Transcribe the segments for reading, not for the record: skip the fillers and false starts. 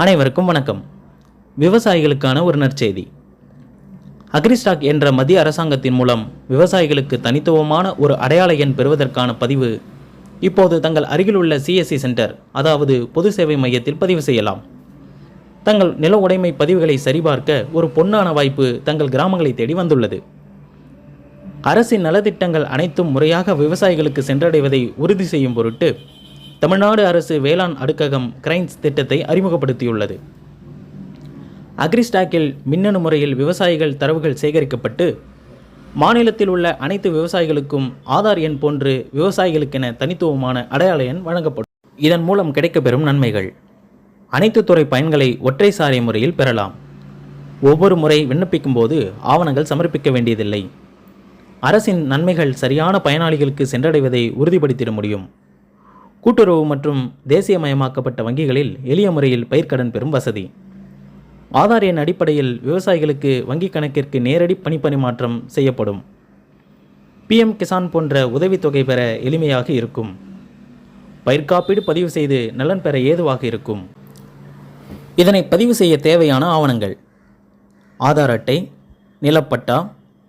அனைவருக்கும் வணக்கம். விவசாயிகளுக்கான ஒரு நற்செய்தி. அக்ரிஸ்டாக் என்ற மத்திய அரசாங்கத்தின் மூலம் விவசாயிகளுக்கு தனித்துவமான ஒரு அடையாள எண் பெறுவதற்கான பதிவு இப்போது தங்கள் அருகில் உள்ள சிஎஸ்சி சென்டர், அதாவது பொது சேவை மையத்தில் பதிவு செய்யலாம். தங்கள் நில உடைமை பதிவுகளை சரிபார்க்க ஒரு பொன்னான வாய்ப்பு தங்கள் கிராமங்களை தேடி வந்துள்ளது. அரசின் நலத்திட்டங்கள் அனைத்தும் முறையாக விவசாயிகளுக்கு சென்றடைவதை உறுதி செய்யும் பொருட்டு தமிழ்நாடு அரசு வேளாண் அடுக்ககம் கிரைன்ஸ் திட்டத்தை அறிமுகப்படுத்தியுள்ளது. அக்ரிஸ்டாக்கில் மின்னணு முறையில் விவசாயிகள் தரவுகள் சேகரிக்கப்பட்டு மாநிலத்தில் உள்ள அனைத்து விவசாயிகளுக்கும் ஆதார் எண் போன்று விவசாயிகளுக்கென தனித்துவமான அடையாள எண் வழங்கப்படும். இதன் மூலம் கிடைக்கப்பெறும் நன்மைகள்: அனைத்து துறை பயன்களை ஒற்றை சாரை முறையில் பெறலாம். ஒவ்வொரு முறை விண்ணப்பிக்கும் போது ஆவணங்கள் சமர்ப்பிக்க வேண்டியதில்லை. அரசின் நன்மைகள் சரியான பயனாளிகளுக்கு சென்றடைவதை உறுதிப்படுத்திட முடியும். கூட்டுறவு மற்றும் தேசியமயமாக்கப்பட்ட வங்கிகளில் எளிய முறையில் பயிர்க்கடன் பெறும் வசதி. ஆதார் எண் அடிப்படையில் விவசாயிகளுக்கு வங்கிக் கணக்கிற்கு நேரடி பணிப்பரிமாற்றம் செய்யப்படும். PM கிசான் போன்ற உதவித்தொகை பெற எளிமையாக இருக்கும். பயிர்க்காப்பீடு பதிவு செய்து நலன் பெற ஏதுவாக இருக்கும். இதனை பதிவு செய்ய தேவையான ஆவணங்கள்: ஆதார் அட்டை, நிலப்பட்டா,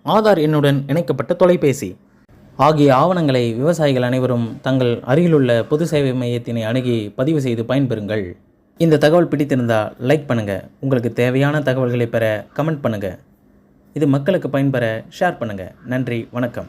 ஆதார் எண்ணுடன் இணைக்கப்பட்ட தொலைபேசி ஆகிய ஆவணங்களை விவசாயிகள் அனைவரும் தங்கள் அருகிலுள்ள பொது சேவை மையத்தினை அணுகி பதிவு செய்து பயன்பெறுங்கள். இந்த தகவல் பிடித்திருந்தால் லைக் பண்ணுங்கள். உங்களுக்கு தேவையான தகவல்களை பெற கமெண்ட் பண்ணுங்கள். இது மக்களுக்கு பயன்பெற ஷேர் பண்ணுங்கள். நன்றி, வணக்கம்.